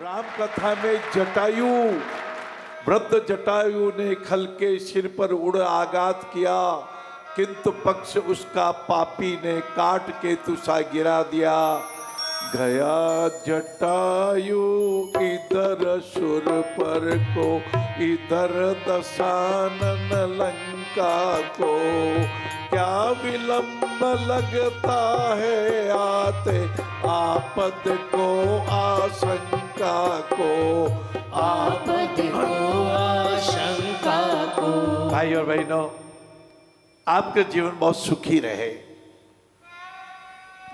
राम कथा में जटायु, वृद्ध जटायु ने खल के सिर पर उड़ आघात किया, किंतु पक्ष उसका पापी ने काट के तुसा गिरा दिया। गया जटायु इधर सुर पर को, इधर दशानन लंका को, क्या विलंब लगता है आते आपद को आशंका को, आपद को आशंका को। भाई और बहनों, आपका जीवन बहुत सुखी रहे।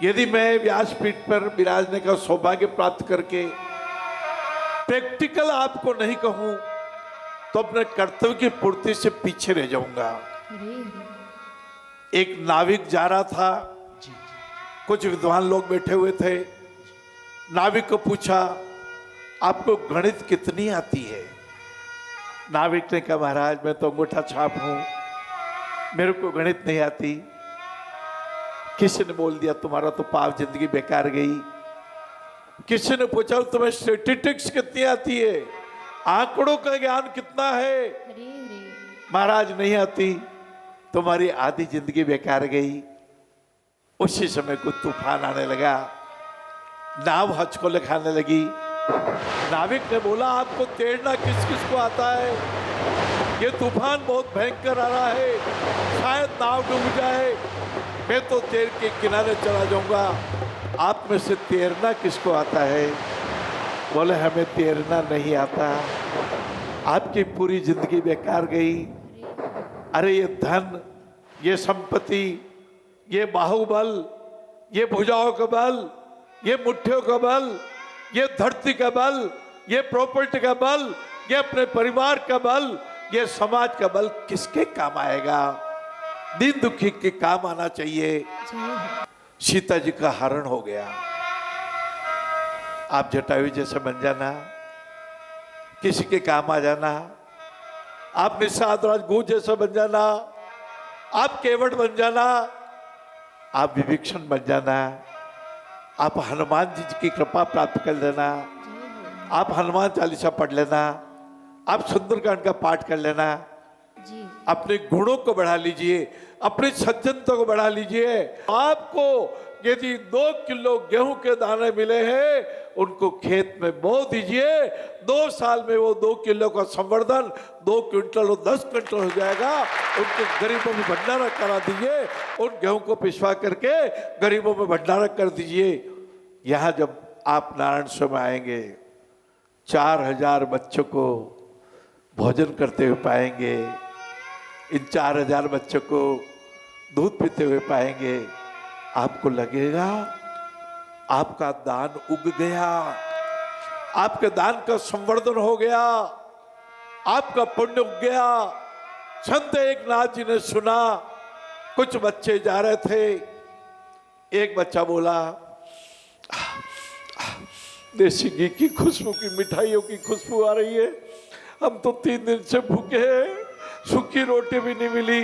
यदि मैं व्यासपीठ पर विराजने का सौभाग्य प्राप्त करके प्रैक्टिकल आपको नहीं कहूं तो अपने कर्तव्य की पूर्ति से पीछे रह जाऊंगा। एक नाविक जा रहा था, कुछ विद्वान लोग बैठे हुए थे। नाविक को पूछा, आपको गणित कितनी आती है? नाविक ने कहा, महाराज मैं तो अंगूठा छाप हूं, मेरे को गणित नहीं आती। किसी ने बोल दिया, तुम्हारा तो पाप जिंदगी बेकार गई। किसी ने पूछा, तुम्हें स्टैटिस्टिक्स कितनी आती है, आंकड़ों का ज्ञान कितना है? महाराज नहीं आती, तुम्हारी आधी जिंदगी बेकार गई। उसी समय कुछ तूफान आने लगा, नाव हचकोले खाने लगी। नाविक ने बोला, आपको तैरना किस किस को आता है? ये तूफान बहुत भयंकर आ रहा है, शायद नाव डूब जाए, मैं तो तैर के किनारे चला जाऊंगा। आप में से तैरना किसको आता है? बोले, हमें तैरना नहीं आता। आपकी पूरी जिंदगी बेकार गई। अरे ये धन, ये संपत्ति, ये बाहुबल, ये भुजाओं का बल, ये मुट्ठियों का बल, ये धरती का बल, ये प्रॉपर्टी का बल, ये अपने परिवार का बल, ये समाज का बल किसके काम आएगा? दीन दुखी के काम आना चाहिए। सीता जी का हरण हो गया। आप जटायु जैसे बन जाना, किसी के काम आ जाना। आप निषादराज गो जैसा बन जाना, आप केवट बन जाना, आप विभीषण बन जाना, आप हनुमान जी की कृपा प्राप्त कर लेना, आप हनुमान चालीसा पढ़ लेना, आप सुंदरकांड का पाठ कर लेना। अपने गुणों को बढ़ा लीजिए, अपनी सज्जनता को बढ़ा लीजिए। आपको यदि 2 किलो गेहूं के दाने मिले हैं, उनको खेत में बो दीजिए। 2 साल में वो 2 किलो का संवर्धन 2 क्विंटल और 10 क्विंटल हो जाएगा। उनको गरीबों में भंडारा करा दीजिए, उन गेहूं को पिसवा करके गरीबों में भंडारा कर दीजिए। यहाँ जब आप नारायण स्वामी आएंगे, 4000 बच्चों को भोजन करते हुए पाएंगे। इन 4000 बच्चों को दूध पीते हुए पाएंगे। आपको लगेगा आपका दान उग गया, आपके दान का संवर्धन हो गया, आपका पुण्य उग गया। संत एकनाथ जी ने सुना, कुछ बच्चे जा रहे थे। एक बच्चा बोला, देसी घी की खुशबू की, मिठाइयों की खुशबू आ रही है, हम तो 3 दिन से भूखे हैं, सूखी रोटी भी नहीं मिली।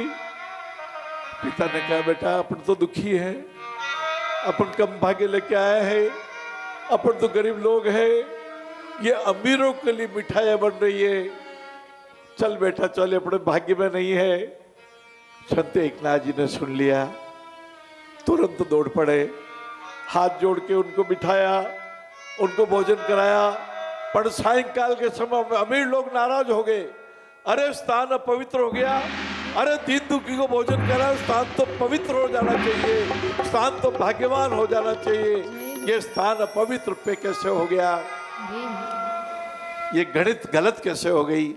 पिता ने कहा, बेटा अपन तो दुखी है, अपन कम भाग्य लेके आए हैं, अपन तो गरीब लोग हैं, ये अमीरों के लिए मिठाइयाँ बन रही है, चल बेटा चल, अपने भाग्य में नहीं है। संत एकनाथ जी ने सुन लिया, तुरंत दौड़ पड़े, हाथ जोड़ के उनको बिठाया, उनको भोजन कराया। पर सायंकाल के समय में अमीर लोग नाराज हो गए, अरे स्थान अपवित्र हो गया, अरे दीन दुखी को भोजन करा, स्थान तो पवित्र हो जाना चाहिए, स्थान तो भाग्यवान हो जाना चाहिए, ये स्थान अपवित्र पे कैसे हो गया? ये गणित गलत कैसे हो गई?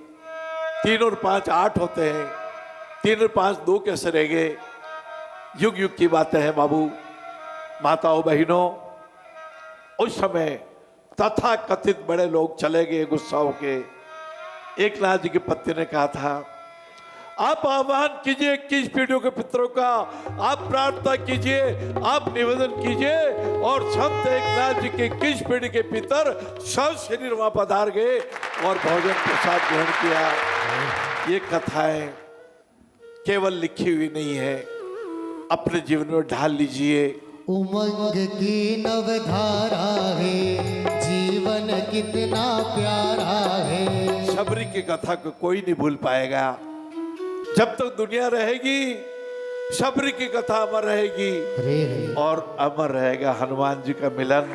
3 और 5 8 होते हैं, 3 और 5 2 कैसे रह गए? युग युग की बातें हैं बाबू, माताओं बहनों। उस समय तथा कथित बड़े लोग चले गए गुस्सा होके। एकनाथ जी की पत्नी ने कहा था, आप आह्वान कीजिए 21 पीढ़ियों के पितरों का, आप प्रार्थना कीजिए, आप निवेदन कीजिए। और संत एकनाथ जी के 21 पीढ़ी के पितर सब शरीर वहां पधार गए और भोजन प्रसाद ग्रहण किया। ये कथाएं केवल लिखी हुई नहीं है, अपने जीवन में ढाल लीजिए। उमंग की नवधारा है जीवन कितना प्यारा है। शबरी की कथा को कोई नहीं भूल पाएगा। जब तक दुनिया रहेगी शबरी की कथा अमर रहेगी हरे हरे और अमर रहेगा हनुमान जी का मिलन।